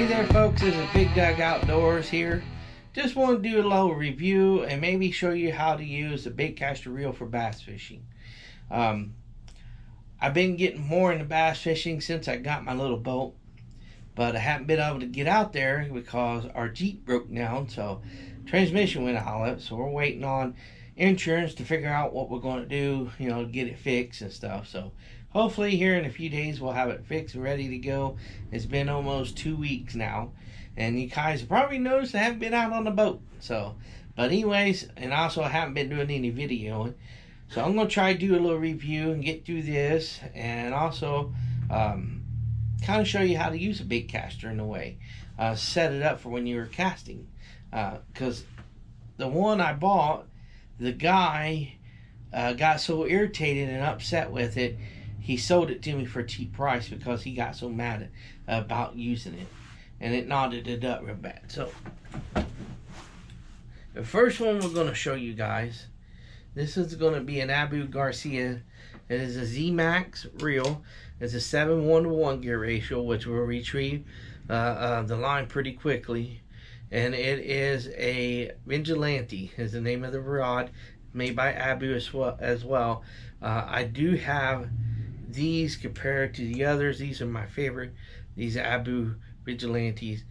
Hey there folks, this is Big Doug Outdoors here. Just want to do a little review and maybe show you how to use the bait caster reel for bass fishing. I've been getting more into bass fishing since I got my little boat, but I haven't been able to get out there because our Jeep broke down, so transmission went out of it, so we're waiting on insurance to figure out what we're going to do, to get it fixed and stuff. So hopefully here in a few days we'll have it fixed and ready to go. It's been almost 2 weeks now, and you guys probably noticed I haven't been out on the boat. But anyways, and also I haven't been doing any videoing. So I'm going to try to do a little review and get through this, and also kind of show you how to use a bait caster in a way. Set it up for when you're casting. Because the one I bought, the guy got so irritated and upset with it, he sold it to me for a cheap price because he got so mad about using it. And it knotted it up real bad. So, the first one we're going to show you guys, this is going to be an AbU Garcia. It is a Zmax Real. It's a 7:1 gear ratio, which will retrieve the line pretty quickly. And it is a Vigilante, is the name of the rod, made by AbU as well. I do have these compared to the others. These are my favorite. These AbU Vigilantes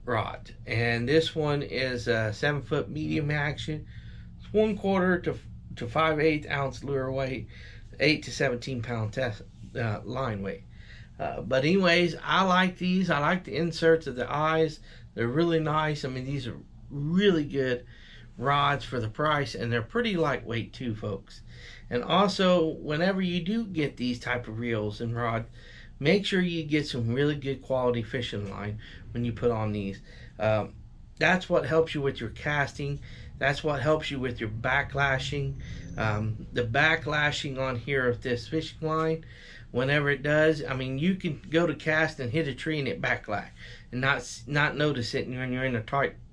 rod. And this one is a 7-foot medium action. It's 1/4 to 5/8 ounce lure weight, 8 to 17 pound line weight. But anyways, I like these. I like the inserts of the eyes. They're really nice. I mean, these are really good rods for the price, and they're pretty lightweight too, folks. And also, whenever you do get these type of reels and rod, make sure you get some really good quality fishing line when you put on these. That's what helps you with your casting. That's what helps you with your backlashing. The backlashing on here of this fishing line, whenever it does, I mean, you can go to cast and hit a tree and it backlash and not notice it when you're in a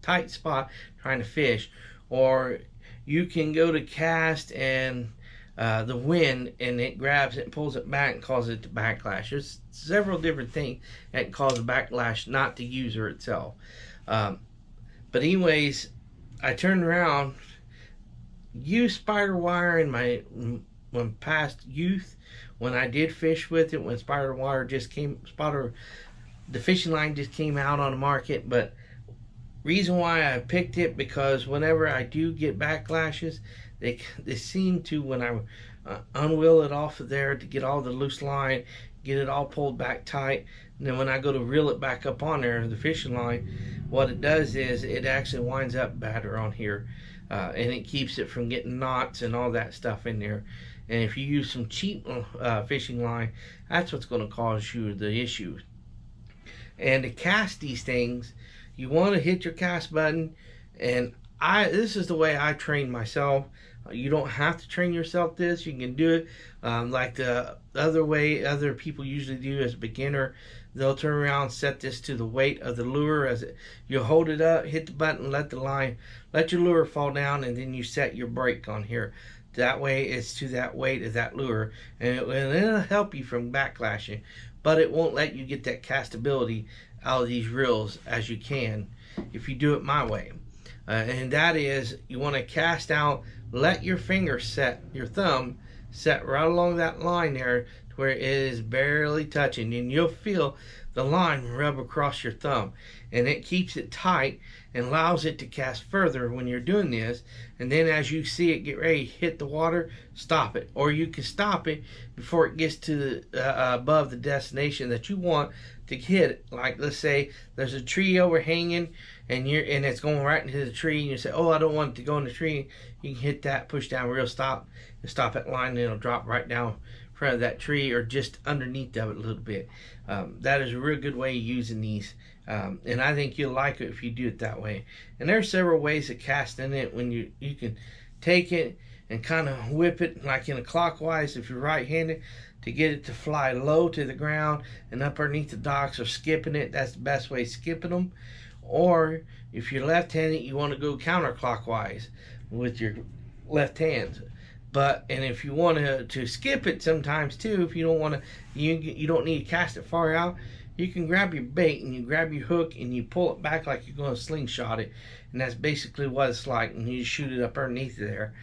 tight spot trying to fish. Or you can go to cast and the wind, and it grabs it and pulls it back and causes it to backlash. There's several different things that can cause a backlash, not the user itself. But anyways, I turned around, used spider wire in my past youth when I did fish with it, when spider wire just came, the fishing line just came out on the market. But reason why I picked it, because whenever I do get backlashes, they seem to, when I unwheel it off of there to get all the loose line, get it all pulled back tight, and then when I go to reel it back up on there, the fishing line, what it does is it actually winds up better on here, and it keeps it from getting knots and all that stuff in there. And if you use some cheap fishing line, that's what's going to cause you the issue. And to cast these things, you want to hit your cast button, and this is the way I train myself. You don't have to train yourself this. You can do it like the other way other people usually do as a beginner. They'll turn around, set this to the weight of the lure. You hold it up, hit the button, let your lure fall down, and then you set your brake on here. That way it's to that weight of that lure, and it'll help you from backlashing, but it won't let you get that castability out of these reels as you can if you do it my way. And that is, you want to cast out, let your finger set, your thumb set right along that line there to where it is barely touching, and you'll feel the line rub across your thumb, and it keeps it tight and allows it to cast further when you're doing this. And then as you see it get ready to hit the water, stop it, or you can stop it before it gets to above the destination that you want to hit it. Like, let's say there's a tree overhanging and it's going right into the tree, and you say, oh, I don't want it to go in the tree. You can hit that, push down real stop, and stop that line, and it'll drop right down in front of that tree or just underneath of it a little bit. That is a real good way of using these, and I think you'll like it if you do it that way. And there's several ways of casting it. When you can take it and kind of whip it like in a clockwise if you're right-handed, to get it to fly low to the ground and up underneath the docks, or skipping it. That's the best way, skipping them. Or if you're left-handed, you want to go counterclockwise with your left hand. And if you want to skip it sometimes too, if you don't want to, you don't need to cast it far out, you can grab your bait and you grab your hook and you pull it back like you're going to slingshot it, and that's basically what it's like, and you shoot it up underneath there.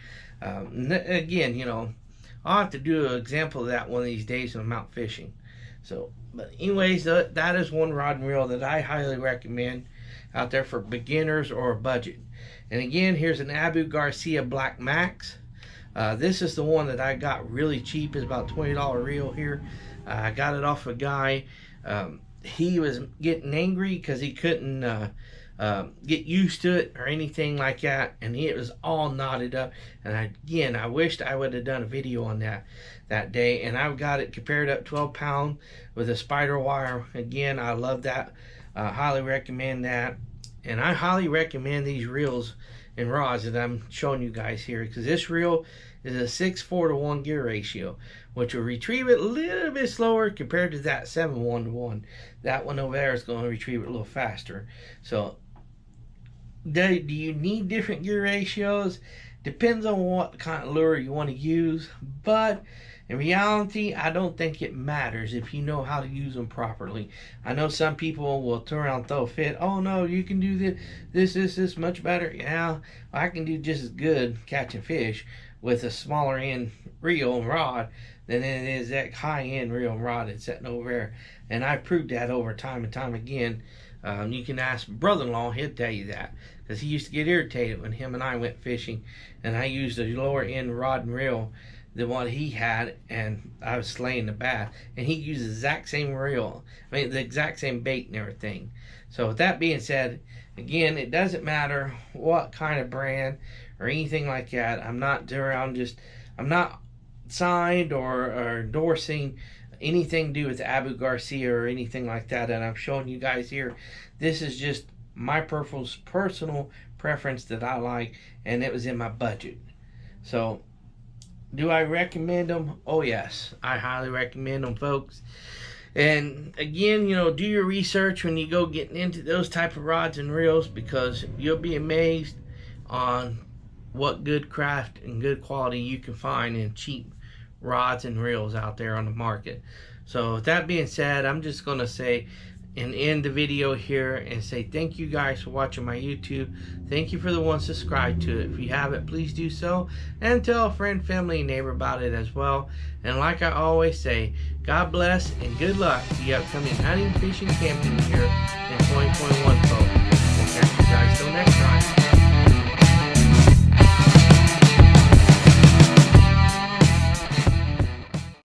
Again, you know, I'll have to do an example of that one of these days when I'm out fishing. So, but anyways, that is one rod and reel that I highly recommend out there for beginners or a budget. And again, here's an AbU Garcia Black Max. This is the one that I got really cheap. It's about $20 reel here. I got it off a guy. He was getting angry because he couldn't get used to it or anything like that, and it was all knotted up. And again, I wished I would have done a video on that day. And I've got it compared up 12-pound with a spider wire. Again, I love that. Highly recommend that. And I highly recommend these reels and rods that I'm showing you guys here, because this reel is a 6:4 to 1 gear ratio, which will retrieve it a little bit slower compared to that 7:1 to 1. That one over there is going to retrieve it a little faster. So do you need different gear ratios? Depends on what kind of lure you want to use, but in reality, I don't think it matters if you know how to use them properly. I know some people will turn around and throw a fit. Oh no, you can do this much better. Yeah, I can do just as good catching fish with a smaller end reel and rod than it is that high end reel and rod that's sitting over there. And I proved that over time and time again. You can ask my brother-in-law, he'll tell you that, because he used to get irritated when him and I went fishing and I used a lower end rod and reel than what he had, and I was slaying the bass, and he used the exact same reel, I mean the exact same bait and everything. So with that being said, again, it doesn't matter what kind of brand or anything like that. I'm not signed or endorsing anything to do with AbU Garcia or anything like that, and I'm showing you guys here. This is just my personal preference that I like, and it was in my budget. So do I recommend them? Oh yes, I highly recommend them, folks. And again, you know, do your research when you go getting into those type of rods and reels, because you'll be amazed on what good craft and good quality you can find in cheap rods and reels out there on the market. So with that being said, I'm just gonna say and end the video here and say thank you guys for watching my YouTube. Thank you for the ones subscribed to it. If you haven't, please do so, and tell a friend, family, and neighbor about it as well. And like I always say, God bless and good luck to the upcoming hunting, fishing, camping year in 2021, folks. We'll catch you guys till next time.